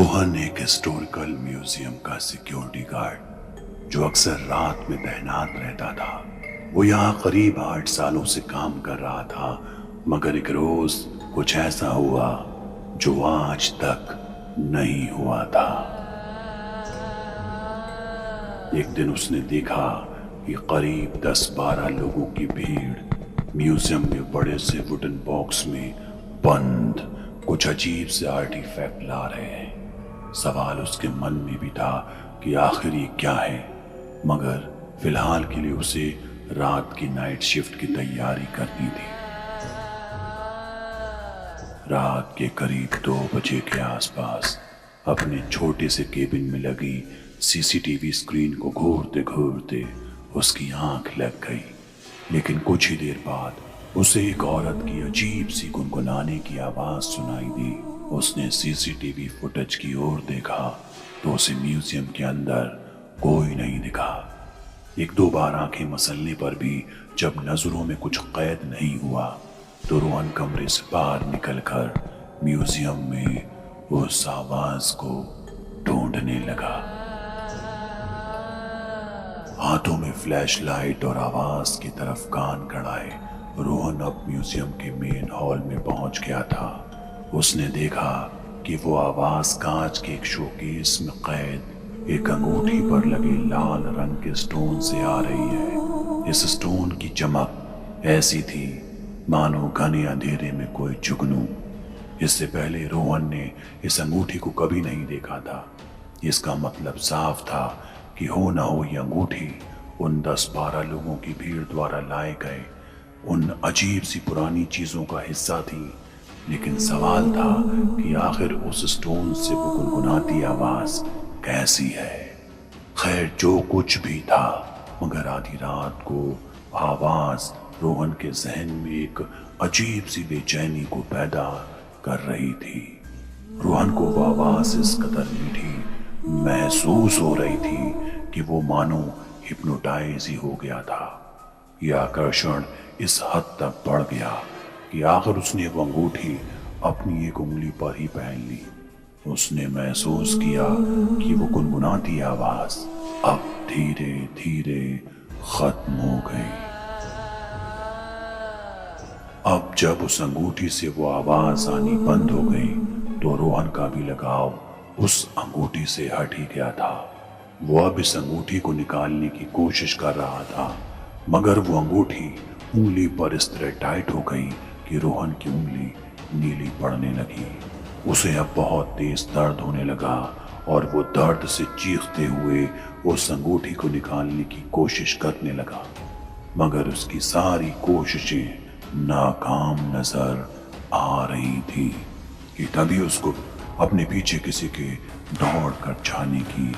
रोहन एक historical museum का security guard जो अक्सर रात में तैनात रहता था। वो यहाँ करीब 8 सालों से काम कर रहा था, मगर एक रोज कुछ ऐसा हुआ जो आज तक नहीं हुआ था। एक दिन उसने देखा कि करीब 10-12 लोगों की भीड़ म्यूजियम में बड़े से वुडन बॉक्स में बंद कुछ अजीब से आर्टिफैक्ट ला रहे हैं। सवाल उसके मन में भी था कि आखिर ये क्या है, मगर फिलहाल के लिए उसे रात की नाइट शिफ्ट की तैयारी करनी थी। रात के करीब 2 बजे के आसपास अपने छोटे से केबिन में लगी सीसीटीवी स्क्रीन को घूरते घूरते उसकी आंख लग गई। लेकिन कुछ ही देर बाद उसे एक औरत की अजीब सी गुनगुनाने की आवाज सुनाई दी। उसने सीसीटीवी फुटेज की ओर देखा तो उसे म्यूजियम के अंदर कोई नहीं दिखा। 1-2 बार आंखें मसलने पर भी जब नजरों में कुछ कैद नहीं हुआ तो रोहन कमरे से बाहर निकलकर म्यूजियम में उस आवाज को ढूंढने लगा। हाथों में फ्लैशलाइट और आवाज की तरफ कान गड़ाए रोहन अब म्यूजियम के मेन हॉल में पहुंच गया था। उसने देखा कि वो आवाज कांच के एक शोकेस में कैद एक अंगूठी पर लगे लाल रंग के स्टोन से आ रही है। इस स्टोन की चमक ऐसी थी मानो घने अंधेरे में कोई जुगनू। इससे पहले रोहन ने इस अंगूठी को कभी नहीं देखा था। इसका मतलब साफ था कि हो ना हो ये अंगूठी उन 10-12 लोगों की भीड़ द्वारा लाए गए उन अजीब सी पुरानी चीजों का हिस्सा थी। लेकिन सवाल था कि आखिर उस स्टोन से वो गुनगुनाती आवाज कैसी है। खैर जो कुछ भी था, मगर आधी रात को आवाज रोहन के जहन में एक अजीब सी बेचैनी को पैदा कर रही थी। रोहन को वो आवाज इस कदर मीठी महसूस हो रही थी कि वो मानो हिप्नोटाइज ही हो गया था। यह आकर्षण इस हद तक बढ़ गया कि आखिर उसने वो अंगूठी अपनी एक उंगली पर ही पहन ली। उसने महसूस किया कि वो गुनगुनाती आवाज अब धीरे धीरे खत्म हो गई। अब जब उस अंगूठी से वो आवाज आनी बंद हो गई तो रोहन का भी लगाव उस अंगूठी से हट ही गया था। वो अब इस अंगूठी को निकालने की कोशिश कर रहा था, मगर वो अंगूठी उंगली पर इस तरह टाइट हो गई कि रोहन की उंगली नीली पड़ने लगी। उसे अब बहुत तेज दर्द होने लगा और वो दर्द से चीखते हुए उस अंगूठी को निकालने की कोशिश करने लगा, मगर उसकी सारी कोशिशें नाकाम नजर आ रही थी कि तभी उसको अपने पीछे किसी के दौड़ कर जाने की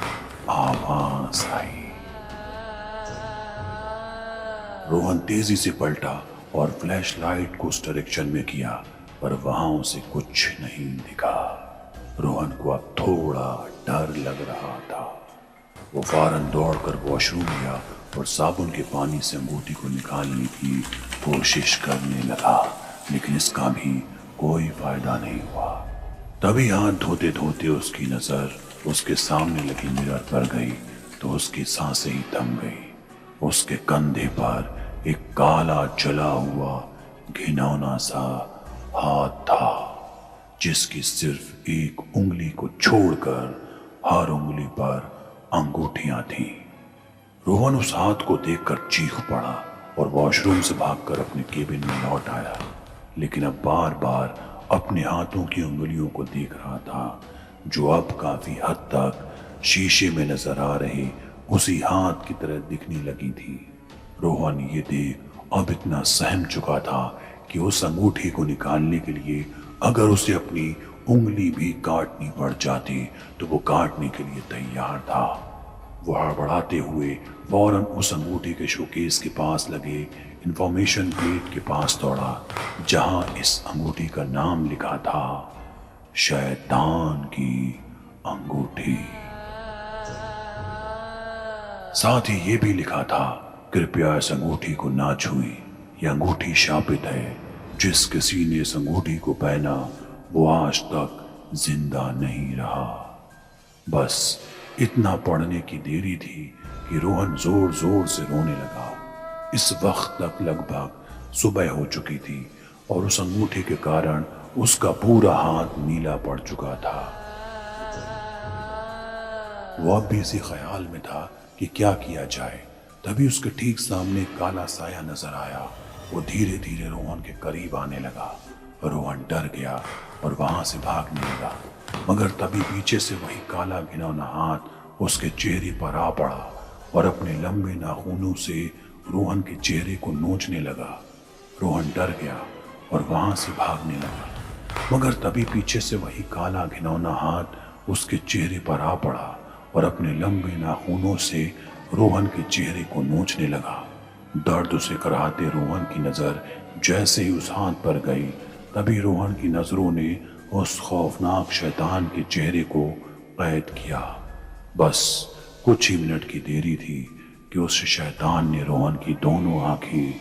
आवाज आई। रोहन तेजी से पलटा और फ्लैशलाइट को उस डायरेक्शन में किया, पर वहां उसे कुछ नहीं दिखा। रोहन को अब थोड़ा डर लग रहा था। वो फौरन दौड़कर वॉशरूम गया और साबुन के पानी से अंगूठी को निकालने की कोशिश करने लगा, लेकिन इसका भी कोई फायदा नहीं हुआ। तभी हाथ धोते धोते उसकी नजर उसके सामने लगी मिरर पर गई तो उसकी सांसें ही थम गई। उसके कंधे पर एक काला जला हुआ घिनौना सा हाथ था, जिसकी सिर्फ एक उंगली को छोड़कर हर उंगली पर अंगूठियां थीं। रोहन उस हाथ को देखकर चीख पड़ा और वॉशरूम से भागकर अपने केबिन में लौट आया, लेकिन अब बार बार अपने हाथों की उंगलियों को देख रहा था, जो अब काफी हद तक शीशे में नजर आ रहे उसी हाथ की तरह दिखने लगी थी। रोहन ये देख अब इतना सहम चुका था कि उस अंगूठी को निकालने के लिए अगर उसे अपनी उंगली भी काटनी पड़ जाती तो वो काटने के लिए तैयार था। वो हड़बड़ाते हुए फौरन उस अंगूठी के शोकेस के पास लगे इंफॉर्मेशन प्लेट के पास दौड़ा, जहां इस अंगूठी का नाम लिखा था, शैतान की अंगूठी। साथ ही ये भी लिखा था, कृपया इस अंगूठी को ना छुएं, यह अंगूठी शापित है। जिस किसी ने इस अंगूठी को पहना वो आज तक जिंदा नहीं रहा। बस इतना पढ़ने की देरी थी कि रोहन जोर जोर से रोने लगा। इस वक्त तक लगभग सुबह हो चुकी थी और उस अंगूठे के कारण उसका पूरा हाथ नीला पड़ चुका था। वो अब भी इसी ख्याल में था कि क्या किया जाए। तभी उसके ठीक सामने एक काला साया नजर आया। वो धीरे धीरे रोहन के करीब आने लगा। रोहन डर गया और वहां से भागने लगा, मगर तभी पीछे से वही काला घिनौना हाथ उसके चेहरे पर आ पड़ा और अपने लंबे नाखूनों से रोहन के चेहरे को नोचने लगा। रोहन डर गया और वहां से भागने लगा, मगर तभी पीछे से वही काला घिनौना हाथ उसके चेहरे पर आ पड़ा और अपने लंबे नाखूनों से रोहन के चेहरे को नोचने लगा। दर्द उसे कराहते रोहन की नजर जैसे ही उस हाथ पर गई, तभी रोहन की नजरों ने उस खौफनाक शैतान के चेहरे को कैद किया। बस कुछ ही मिनट की देरी थी कि उस शैतान ने रोहन की दोनों आंखें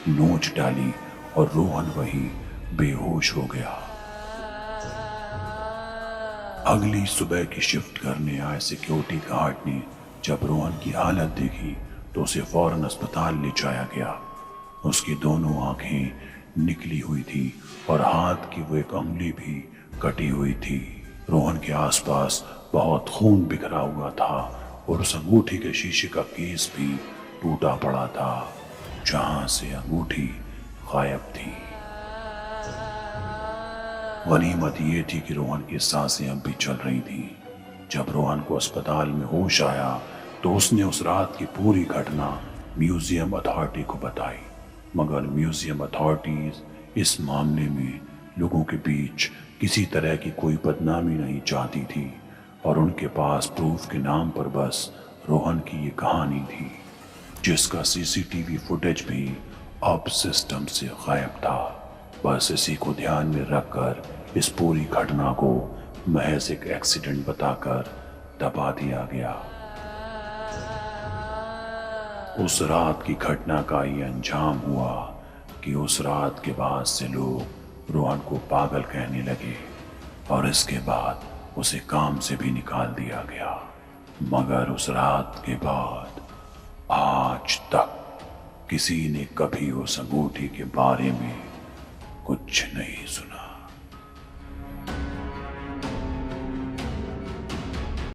नोच डाली और रोहन वहीं बेहोश हो गया। अगली सुबह की शिफ्ट करने आए सिक्योरिटी गार्ड ने जब रोहन की हालत देखी तो उसे फौरन अस्पताल ले जाया गया। उसकी दोनों आंखें निकली हुई थी और हाथ की वो एक उंगली भी कटी हुई थी। रोहन के आसपास बहुत खून बिखरा हुआ था और उस अंगूठी के शीशे का केस भी टूटा पड़ा था, जहां से अंगूठी गायब थी। गनीमत ये थी कि रोहन की सांसें अब भी चल रही थीं। जब रोहन को अस्पताल में होश आया तो उसने उस रात की पूरी घटना म्यूजियम अथॉरिटी को बताई, मगर म्यूजियम अथॉरिटीज इस मामले में लोगों के बीच किसी तरह की कोई बदनामी नहीं चाहती थी और उनके पास प्रूफ के नाम पर बस रोहन की ये कहानी थी, जिसका सीसीटीवी फुटेज भी अब सिस्टम से गायब था। बस इसी को ध्यान में रखकर इस पूरी घटना को महज एक एक्सीडेंट बताकर दबा दिया गया। उस रात की घटना का ये अंजाम हुआ कि उस रात के बाद से लोग रोहन को पागल कहने लगे और इसके बाद उसे काम से भी निकाल दिया गया। मगर उस रात के बाद आज तक किसी ने कभी उस अंगूठी के बारे में कुछ नहीं सुना।